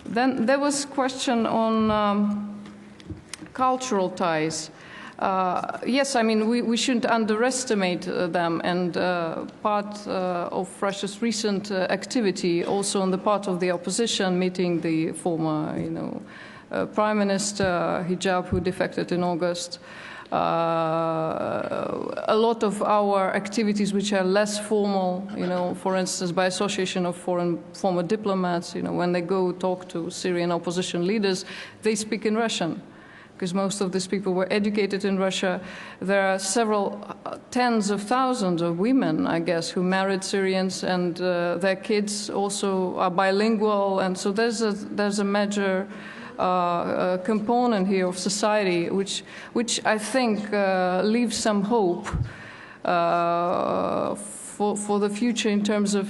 Then there was a question on cultural ties. Yes, I mean, we shouldn't underestimate them, and part of Russia's recent activity, also on the part of the opposition, meeting the former, Prime Minister Hijab, who defected in August. A lot of our activities which are less formal, for instance, by association of former diplomats, when they go talk to Syrian opposition leaders, they speak in Russian, because most of these people were educated in Russia. There are several tens of thousands of women, I guess, who married Syrians, and their kids also are bilingual, and so there's a major component here of society, which I think leaves some hope for the future in terms of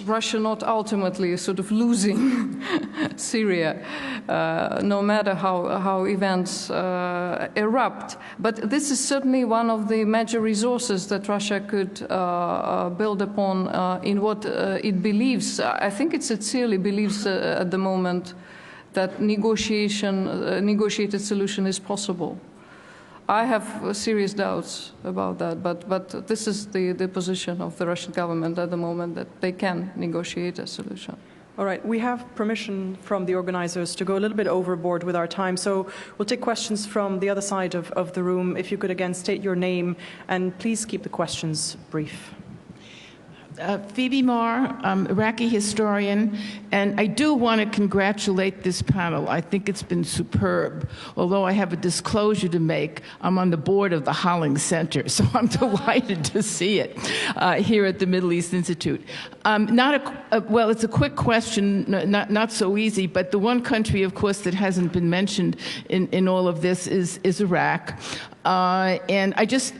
Russia not ultimately sort of losing Syria, no matter how events erupt. But this is certainly one of the major resources that Russia could build upon in what it believes. I think it sincerely believes at the moment that negotiated solution is possible. I have serious doubts about that, but this is the position of the Russian government at the moment, that they can negotiate a solution. All right, we have permission from the organizers to go a little bit overboard with our time, so we'll take questions from the other side of the room. If you could again state your name, and please keep the questions brief. Phoebe Marr, Iraqi historian, and I do want to congratulate this panel. I think it's been superb. Although I have a disclosure to make, I'm on the board of the Holling Center, so I'm delighted to see it here at the Middle East Institute. Well, it's a quick question, not so easy, but the one country, of course, that hasn't been mentioned in all of this is Iraq. And I just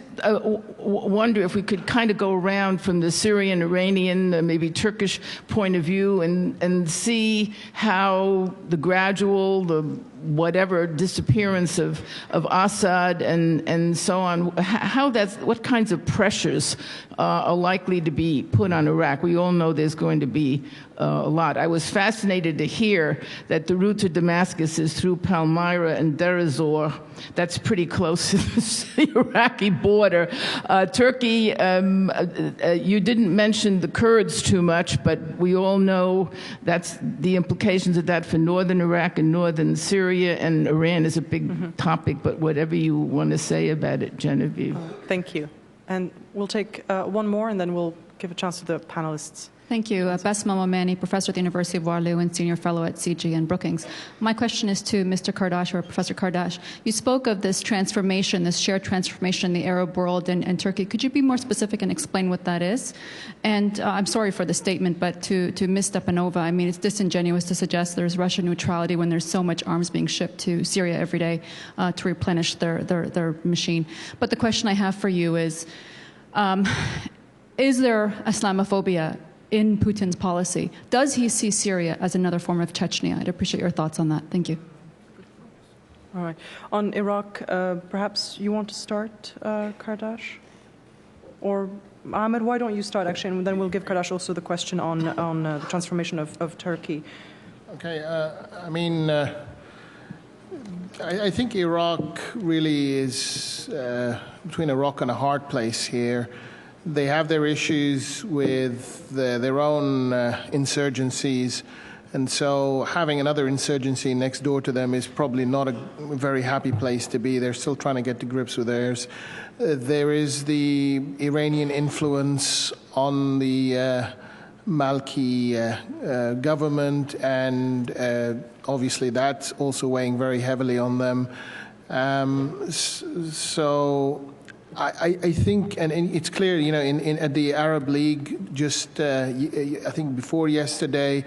wonder if we could kind of go around from the Syrian, Iranian, maybe Turkish point of view and see how the gradual, the whatever disappearance of Assad and so on, what kinds of pressures are likely to be put on Iraq. We all know there's going to be a lot. I was fascinated to hear that the route to Damascus is through Palmyra and Deir ez-Zor. That's pretty close to the Iraqi border. Turkey, you didn't mention the Kurds too much, but we all know that's the implications of that for northern Iraq and northern Syria, and Iran is a big topic, but whatever you want to say about it, Genevieve. Thank you. And we'll take one more, and then we'll give a chance to the panelists. Thank you. Basma Momani, professor at the University of Waterloo and senior fellow at CG and Brookings. My question is to Mr. Kardas, or Professor Kardas. You spoke of this transformation, this shared transformation in the Arab world and Turkey. Could you be more specific and explain what that is? And I'm sorry for the statement, but to Ms. Stepanova, I mean, it's disingenuous to suggest there's Russian neutrality when there's so much arms being shipped to Syria every day to replenish their machine. But the question I have for you is there Islamophobia in Putin's policy? Does he see Syria as another form of Chechnya? I'd appreciate your thoughts on that. Thank you. All right. On Iraq, perhaps you want to start, Kardas? Or Ahmed, why don't you start, actually, and then we'll give Kardas also the question on the transformation of Turkey. Okay. I mean, I think Iraq really is between a rock and a hard place here. They have their issues with their own insurgencies, and so having another insurgency next door to them is probably not a very happy place to be. They're still trying to get to grips with theirs. There is the Iranian influence on the Maliki government, and obviously that's also weighing very heavily on them. So I think, and it's clear, at the Arab League, just I think before yesterday,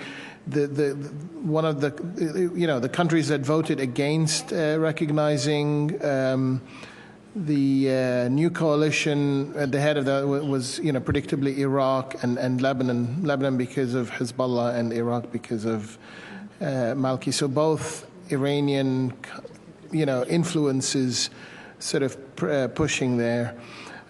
one of the countries that voted against recognizing the new coalition at the head of that was, predictably Iraq and Lebanon. Lebanon because of Hezbollah, and Iraq because of Maliki. So both Iranian, influences sort of pushing there.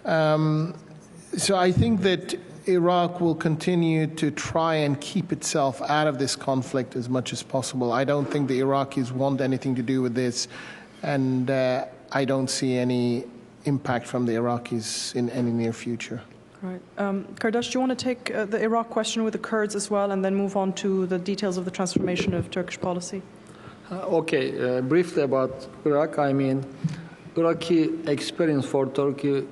So I think that Iraq will continue to try and keep itself out of this conflict as much as possible. I don't think the Iraqis want anything to do with this, and I don't see any impact from the Iraqis in any near future. Right. Kardas, do you want to take the Iraq question with the Kurds as well, and then move on to the details of the transformation of Turkish policy? Okay, briefly about Iraq. I mean, Iraqi experience for Turkey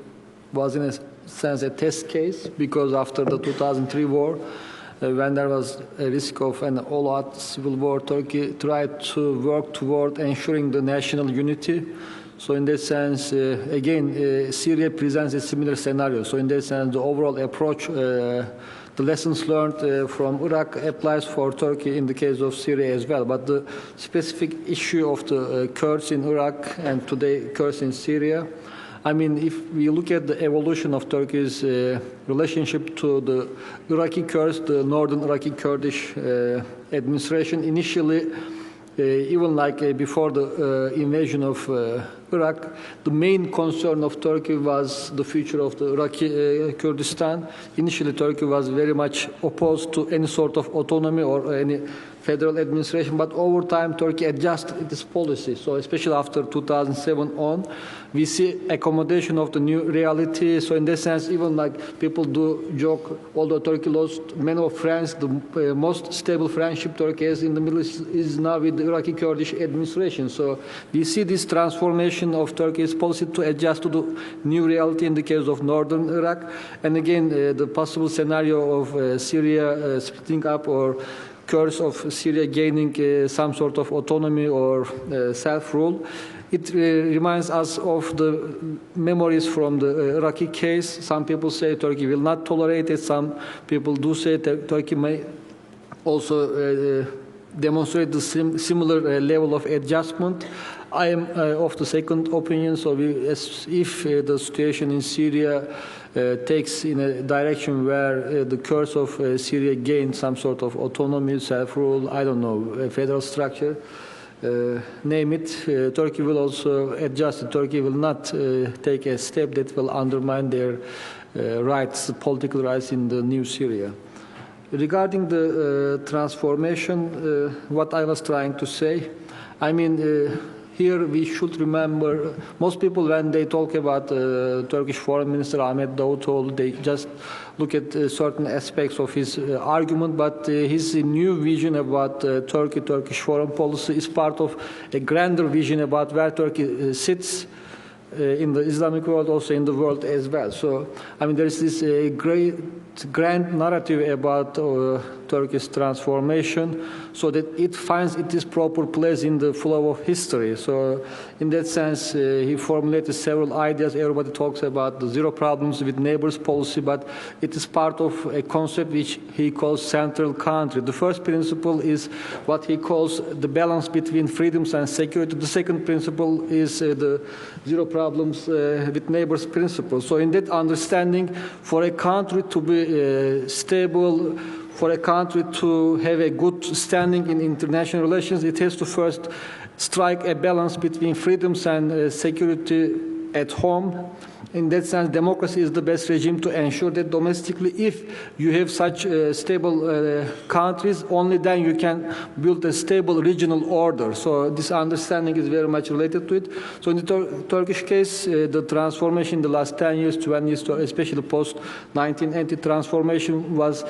was in a sense a test case, because after the 2003 war, when there was a risk of an all-out civil war, Turkey tried to work toward ensuring the national unity. So in that sense, again, Syria presents a similar scenario. So in that sense, the overall approach, the lessons learned from Iraq applies for Turkey in the case of Syria as well. But the specific issue of the Kurds in Iraq and today Kurds in Syria, I mean, if we look at the evolution of Turkey's relationship to the Iraqi Kurds, the northern Iraqi Kurdish administration, initially, even like before the invasion of Iraq, the main concern of Turkey was the future of the Iraqi Kurdistan. Initially, Turkey was very much opposed to any sort of autonomy or any federal administration, but over time, Turkey adjusted its policy. So especially after 2007 on, we see accommodation of the new reality. So in that sense, even like people do joke, although Turkey lost many of friends, the most stable friendship Turkey has in the Middle East is now with the Iraqi Kurdish administration. So we see this transformation of Turkey's policy to adjust to the new reality in the case of northern Iraq. And again, the possible scenario of Syria splitting up, or Kurds of Syria gaining some sort of autonomy or self-rule. It reminds us of the memories from the Iraqi case. Some people say Turkey will not tolerate it. Some people do say that Turkey may also demonstrate the similar level of adjustment. I am of the second opinion. So if the situation in Syria takes in a direction where the Kurds of Syria gain some sort of autonomy, self-rule, I don't know, a federal structure, name it, Turkey will also adjust. Turkey will not take a step that will undermine their rights, political rights in the new Syria. Regarding the transformation, what I was trying to say, I mean, here we should remember, most people when they talk about Turkish Foreign Minister Ahmet Davutoğlu, they just look at certain aspects of his argument, but his new vision about Turkish foreign policy is part of a grander vision about where Turkey sits in the Islamic world, also in the world as well. So, I mean, there is this grand narrative about Turkey's transformation, so that it finds its proper place in the flow of history. So, in that sense, he formulated several ideas. Everybody talks about the zero problems with neighbors policy, but it is part of a concept which he calls central country. The first principle is what he calls the balance between freedoms and security. The second principle is the zero problems with neighbors principle. So in that understanding, for a country to be stable, for a country to have a good standing in international relations, it has to first strike a balance between freedoms and security at home. In that sense, democracy is the best regime to ensure that domestically, if you have such stable countries, only then you can build a stable regional order. So this understanding is very much related to it. So in the Turkish case, the transformation in the last 10 years, 20 years, especially post-1980 transformation was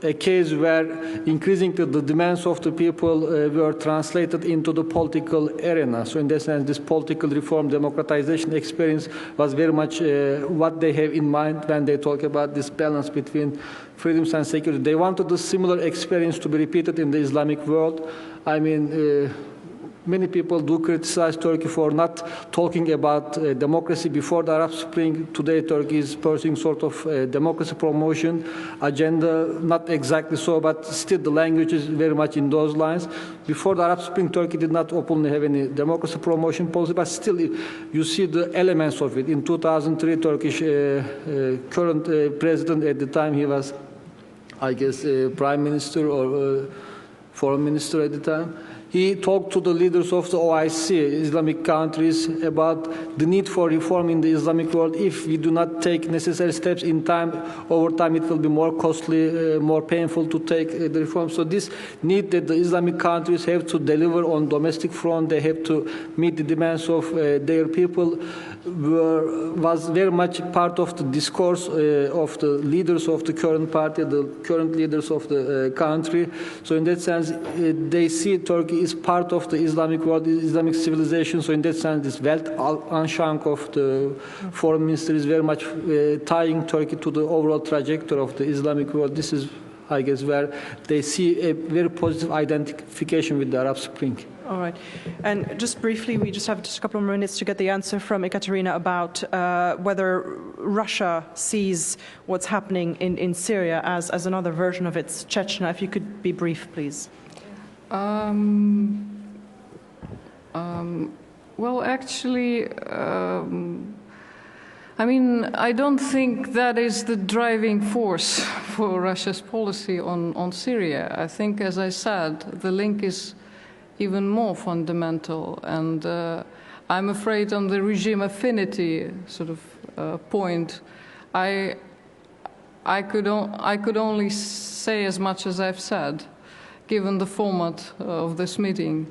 a case where increasingly the demands of the people were translated into the political arena. So in that sense, this political reform, democratization experience was very much what they have in mind when they talk about this balance between freedoms and security. They wanted a similar experience to be repeated in the Islamic world. I mean, many people do criticize Turkey for not talking about democracy before the Arab Spring. Today, Turkey is pursuing sort of democracy promotion agenda, not exactly so, but still the language is very much in those lines. Before the Arab Spring, Turkey did not openly have any democracy promotion policy, but still you see the elements of it. In 2003, Turkish current president at the time, he was, I guess, prime minister or foreign minister at the time. he talked to the leaders of the OIC, Islamic countries, about the need for reform in the Islamic world. If we do not take necessary steps in time, over time it will be more costly, more painful to take the reform. So this need that the Islamic countries have to deliver on domestic front, they have to meet the demands of their people, was very much part of the discourse of the leaders of the current party, the current leaders of the country. So in that sense, they see Turkey is part of the Islamic world, Islamic civilization. So in that sense, this Welt Anschauung of the foreign minister is very much tying Turkey to the overall trajectory of the Islamic world. This is, I guess, where they see a very positive identification with the Arab Spring. All right. And just briefly, we just have just a couple more minutes to get the answer from Ekaterina about whether Russia sees what's happening in Syria as another version of its Chechnya. If you could be brief, please. Well, actually, I mean, I don't think that is the driving force for Russia's policy on Syria. I think, as I said, the link is even more fundamental, and I'm afraid on the regime affinity sort of point, I could only say as much as I've said, given the format of this meeting.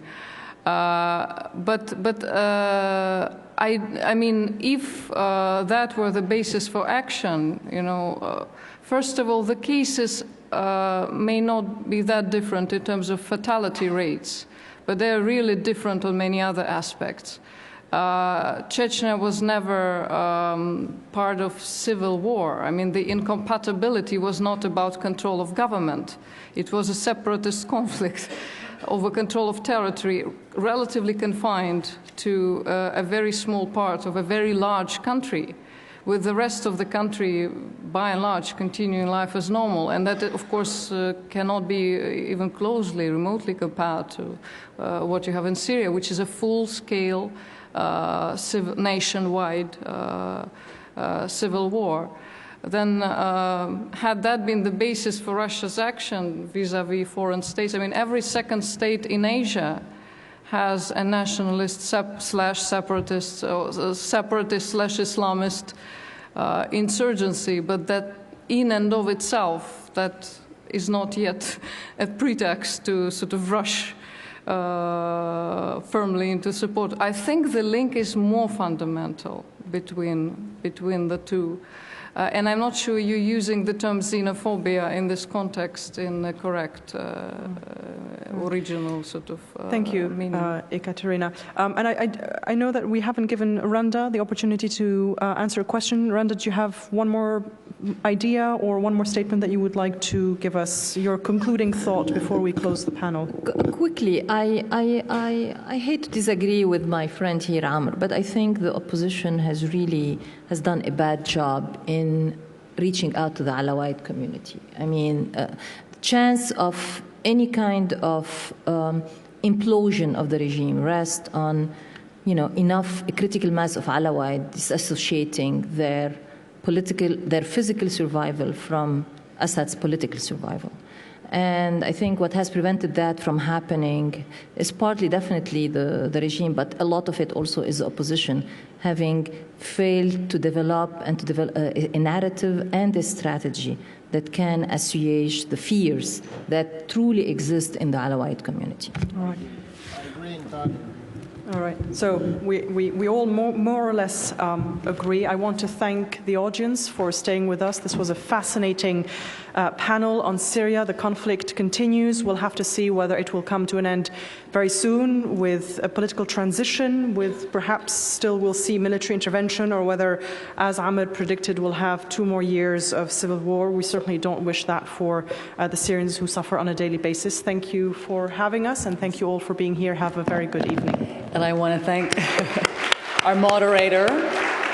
I mean, if that were the basis for action, you know, first of all, the cases may not be that different in terms of fatality rates, but they're really different on many other aspects. Chechnya was never part of civil war. I mean, the incompatibility was not about control of government. It was a separatist conflict over control of territory, relatively confined to a very small part of a very large country, with the rest of the country, by and large, continuing life as normal. And that, of course, cannot be even closely, remotely compared to what you have in Syria, which is a full-scale, nationwide civil war. Then, had that been the basis for Russia's action vis-à-vis foreign states, I mean, every second state in Asia has a nationalist slash separatist, separatist slash Islamist insurgency, but that in and of itself, that is not yet a pretext to sort of rush firmly into support. I think the link is more fundamental between the two. And I'm not sure you're using the term xenophobia in this context in the correct original sort of Thank you, Ekaterina. And I know that we haven't given Randa the opportunity to answer a question. Randa, do you have one more idea or one more statement that you would like to give us, your concluding thought before we close the panel? Quickly, I hate to disagree with my friend here, Amr, but I think the opposition has done a bad job in reaching out to the Alawite community. I mean, chance of any kind of implosion of the regime rests on, enough a critical mass of Alawite disassociating their physical survival from Assad's political survival. And I think what has prevented that from happening is partly definitely the regime, but a lot of it also is the opposition, having failed to develop a narrative and a strategy that can assuage the fears that truly exist in the Alawite community. All right. I agree in that. All right. So we all more or less agree. I want to thank the audience for staying with us. This was a fascinating panel on Syria. The conflict continues. We'll have to see whether it will come to an end very soon with a political transition, with perhaps still we'll see military intervention, or whether, as Ahmed predicted, we'll have 2 more years of civil war. We certainly don't wish that for the Syrians who suffer on a daily basis. Thank you for having us, and thank you all for being here. Have a very good evening. And I want to thank our moderator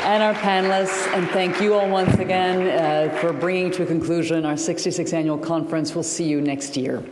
and our panelists, and thank you all once again for bringing to a conclusion our 66th annual conference. We'll see you next year.